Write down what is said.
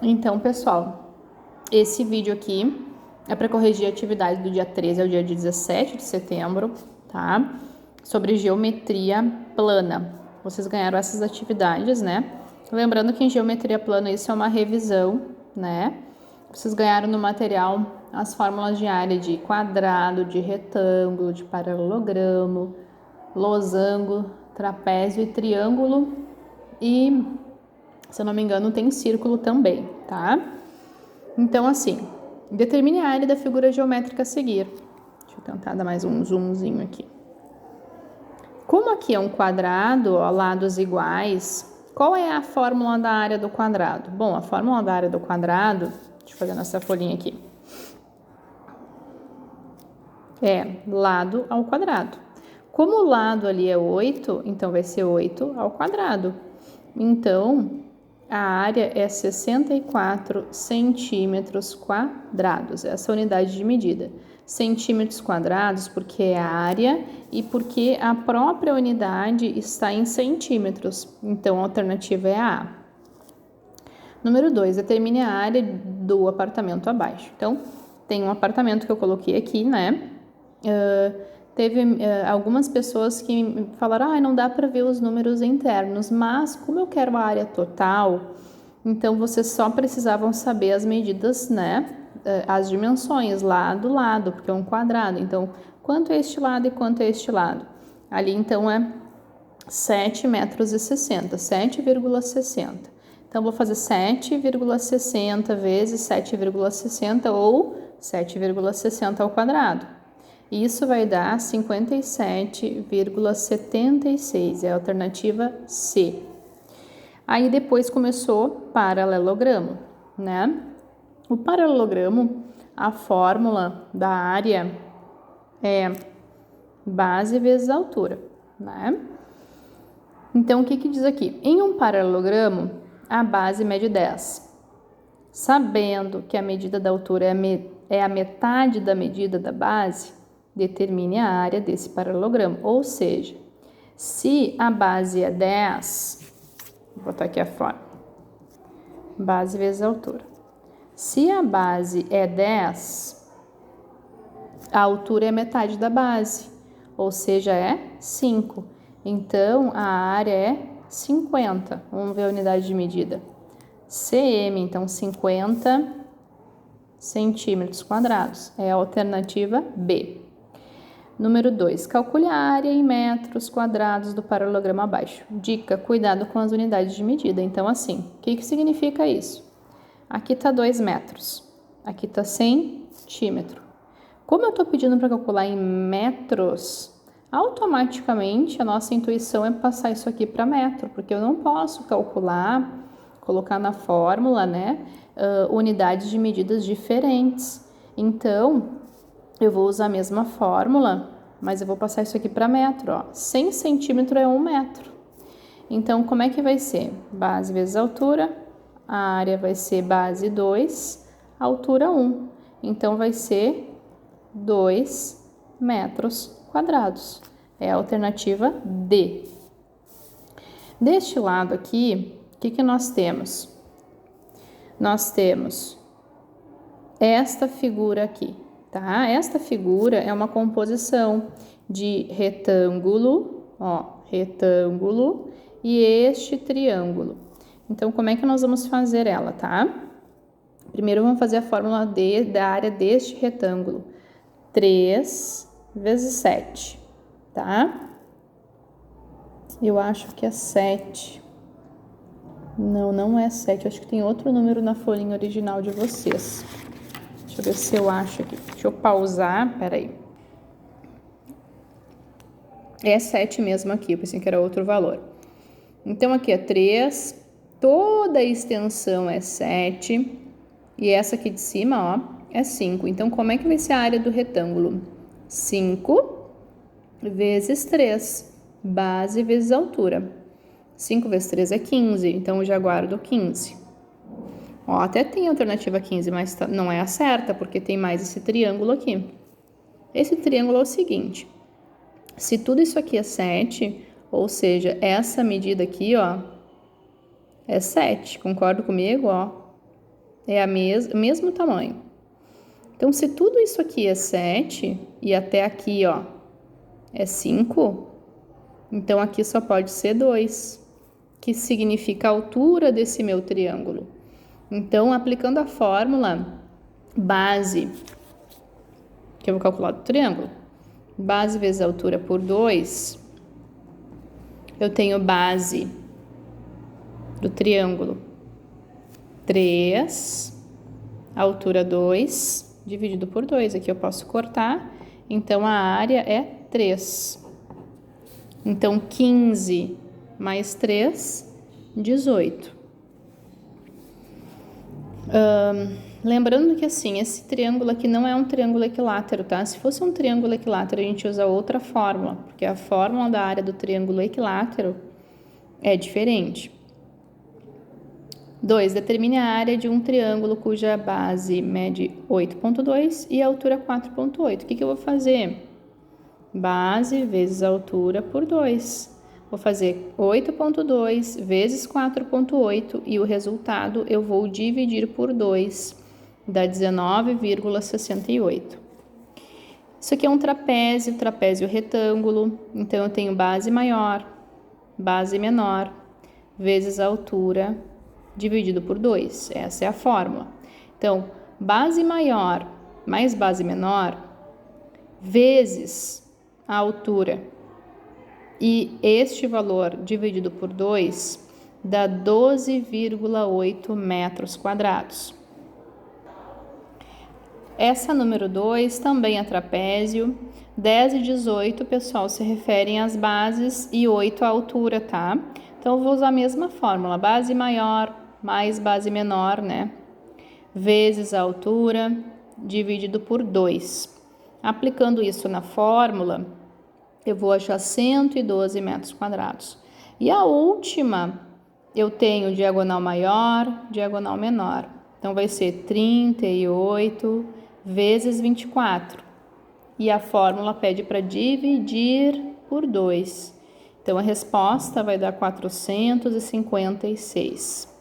Então, pessoal, esse vídeo aqui é para corrigir a atividade do dia 13 ao dia 17 de setembro, tá? Sobre geometria plana. Vocês ganharam essas atividades, né? Lembrando que em geometria plana isso é uma revisão, né? Vocês ganharam no material as fórmulas de área de quadrado, de retângulo, de paralelogramo, losango, trapézio e triângulo. E, se eu não me engano, tem círculo também, tá? Então, assim, determine a área da figura geométrica a seguir. Deixa eu tentar dar mais um zoomzinho aqui. Como aqui é um quadrado, ó, lados iguais, qual é a fórmula da área do quadrado? Bom, a fórmula da área do quadrado, deixa eu fazer nessa folhinha aqui, é lado ao quadrado. Como o lado ali é 8, então vai ser 8 ao quadrado. Então, a área é 64 centímetros quadrados, essa é a unidade de medida. Centímetros quadrados porque é a área e porque a própria unidade está em centímetros. Então, a alternativa é a A. Número 2, determine a área do apartamento abaixo. Então, tem um apartamento que eu coloquei aqui, né? Teve algumas pessoas que falaram, não dá para ver os números internos, mas como eu quero a área total, então vocês só precisavam saber as medidas, né? As dimensões lá do lado, porque é um quadrado. Então, quanto é este lado e quanto é este lado? Ali, então, é 7,60 metros, 7,60. Então, vou fazer 7,60 vezes 7,60 ou 7,60 ao quadrado. Isso vai dar 57,76, é a alternativa C. Aí depois começou paralelogramo, né? O paralelogramo, a fórmula da área é base vezes altura, né? Então, o que diz aqui? Em um paralelogramo, a base mede 10. Sabendo que a medida da altura é a metade da medida da base, determine a área desse paralelogramo. Ou seja, se a base é 10, vou botar aqui a fórmula, base vezes altura. Se a base é 10, a altura é metade da base, ou seja, é 5. Então, a área é 50. Vamos ver a unidade de medida. cm, então 50 centímetros quadrados. É a alternativa B. Número 2. Calcule a área em metros quadrados do paralelogramo abaixo. Dica, cuidado com as unidades de medida. Então, assim, o que significa isso? Aqui está 2 metros. Aqui está centímetro. Como eu estou pedindo para calcular em metros, automaticamente a nossa intuição é passar isso aqui para metro, porque eu não posso calcular, colocar na fórmula, né, unidades de medidas diferentes. Então, eu vou usar a mesma fórmula, mas eu vou passar isso aqui para metro, ó. 100 centímetros é 1 metro. Então, como é que vai ser? Base vezes altura, a área vai ser base 2, altura 1. Então, vai ser 2 metros quadrados. É a alternativa D. Deste lado aqui, o que nós temos? Nós temos esta figura aqui, tá? Esta figura é uma composição de retângulo, ó, retângulo e este triângulo. Então, como é que nós vamos fazer ela, tá? Primeiro, vamos fazer a fórmula da área deste retângulo. 3 vezes 7, tá? Eu acho que é 7. Não é 7. Acho que tem outro número na folhinha original de vocês. Deixa eu ver se eu acho aqui. Deixa eu pausar, peraí. É 7 mesmo aqui, eu pensei que era outro valor. Então, aqui é 3, toda a extensão é 7, e essa aqui de cima, ó, é 5. Então, como é que vai ser a área do retângulo? 5 vezes 3, base vezes altura. 5 vezes 3 é 15, então eu já guardo 15. Ó, até tem a alternativa 15, mas não é a certa, porque tem mais esse triângulo aqui. Esse triângulo é o seguinte, se tudo isso aqui é 7, ou seja, essa medida aqui, ó, é 7, concorda comigo, ó? é mesmo tamanho. Então, se tudo isso aqui é 7 e até aqui, ó, é 5, então aqui só pode ser 2, que significa a altura desse meu triângulo. Então, aplicando a fórmula base, que eu vou calcular do triângulo, base vezes a altura por 2, eu tenho base do triângulo 3, altura 2, dividido por 2. Aqui eu posso cortar, então a área é 3. Então, 15 mais 3, 18. Lembrando que assim, esse triângulo aqui não é um triângulo equilátero, tá? Se fosse um triângulo equilátero, a gente usa outra fórmula, porque a fórmula da área do triângulo equilátero é diferente. 2. Determine a área de um triângulo cuja base mede 8,2 e a altura 4,8. O que eu vou fazer? Base vezes a altura por 2. Vou fazer 8,2 vezes 4,8 e o resultado eu vou dividir por 2, dá 19,68. Isso aqui é um trapézio retângulo, então eu tenho base maior, base menor, vezes a altura, dividido por 2. Essa é a fórmula. Então, base maior mais base menor, vezes a altura, e este valor dividido por 2 dá 12,8 metros quadrados. Essa número 2 também é trapézio. 10 e 18, pessoal, se referem às bases e 8 à altura, tá? Então, eu vou usar a mesma fórmula, base maior mais base menor, né? Vezes a altura, dividido por 2. Aplicando isso na fórmula, eu vou achar 112 metros quadrados. E a última, eu tenho diagonal maior, diagonal menor. Então, vai ser 38 vezes 24. E a fórmula pede para dividir por 2. Então, a resposta vai dar 456.